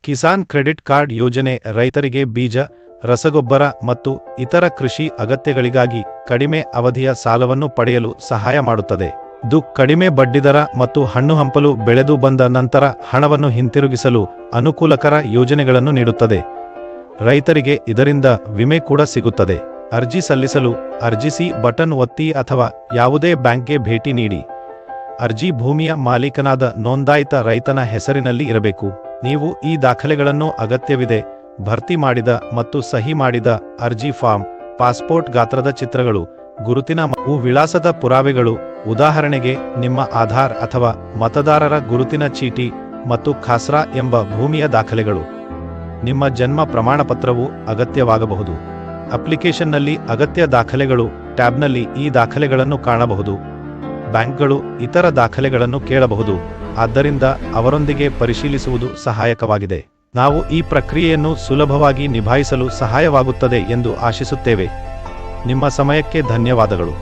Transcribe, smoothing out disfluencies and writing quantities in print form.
Kisan credit card ಯೋಜನೆ ರೈತರಿಗೆ ಬೀಜ, ರಸಗೊಬ್ಬರ ಮತ್ತು ಇತರ ಕೃಷಿ ಅಗತ್ಯಗಳಿಗಾಗಿ ಕಡಿಮೆ ಅವಧಿಯ ಸಾಲವನ್ನು ಪಡೆಯಲು ಸಹಾಯ ಮಾಡುತ್ತದೆ. ಇದು ಕಡಿಮೆ ಬಡ್ಡಿದರ ಮತ್ತು ಹಣ್ಣು ಹಂಪಲು ಬೆಳೆದು ಬಂದ ನಂತರ ಹಣವನ್ನು ಹಿಂತಿರುಗಿಸಲು ಅನುಕೂಲಕರ ಯೋಜನೆಗಳನ್ನು ನೀಡುತ್ತದೆ. ರೈತರಿಗೆ ಇದರಿಂದ ವಿಮೆ ಕೂಡ ಸಿಗುತ್ತದೆ. ಅರ್ಜಿ ಸಲ್ಲಿಸಲು ಅರ್ಜಿಸಿ ಬಟನ್ ಒತ್ತಿ ಅಥವಾ ಯಾವುದೇ ಬ್ಯಾಂಕ್ಗೆ ಭೇಟಿ ನೀಡಿ. ಅರ್ಜಿ ಭೂಮಿಯ ಮಾಲೀಕನಾದ ನೋಂದಾಯಿತ ರೈತನ ಹೆಸರಿನಲ್ಲಿ ಇರಬೇಕು. ನೀವು ಈ ದಾಖಲೆಗಳನ್ನು ಅಗತ್ಯವಿದೆ: ಭರ್ತಿ ಮಾಡಿದ ಮತ್ತು ಸಹಿ ಮಾಡಿದ ಅರ್ಜಿ ಫಾರ್ಮ್, ಪಾಸ್ಪೋರ್ಟ್ ಗಾತ್ರದ ಚಿತ್ರಗಳು, ಗುರುತಿನ ವಿಳಾಸದ ಪುರಾವೆಗಳು, ಉದಾಹರಣೆಗೆ ನಿಮ್ಮ ಆಧಾರ್ ಅಥವಾ ಮತದಾರರ ಗುರುತಿನ ಚೀಟಿ ಮತ್ತು ಖಾಸ್ರಾ ಎಂಬ ಭೂಮಿಯ ದಾಖಲೆಗಳು. ನಿಮ್ಮ ಜನ್ಮ ಪ್ರಮಾಣಪತ್ರವು ಅಗತ್ಯವಾಗಬಹುದು. ಅಪ್ಲಿಕೇಶನ್ನಲ್ಲಿ ಅಗತ್ಯ ದಾಖಲೆಗಳು ಟ್ಯಾಬ್ನಲ್ಲಿ ಈ ದಾಖಲೆಗಳನ್ನು ಕಾಣಬಹುದು. ಬ್ಯಾಂಕ್ಗಳು ಇತರ ದಾಖಲೆಗಳನ್ನು ಕೇಳಬಹುದು, ಆದ್ದರಿಂದ ಅವರೊಂದಿಗೆ ಪರಿಶೀಲಿಸುವುದು ಸಹಾಯಕವಾಗಿದೆ. ನಾವು ಈ ಪ್ರಕ್ರಿಯೆಯನ್ನು ಸುಲಭವಾಗಿ ನಿಭಾಯಿಸಲು ಸಹಾಯವಾಗುತ್ತದೆ ಎಂದು ಆಶಿಸುತ್ತೇವೆ. ನಿಮ್ಮ ಸಮಯಕ್ಕೆ ಧನ್ಯವಾದಗಳು.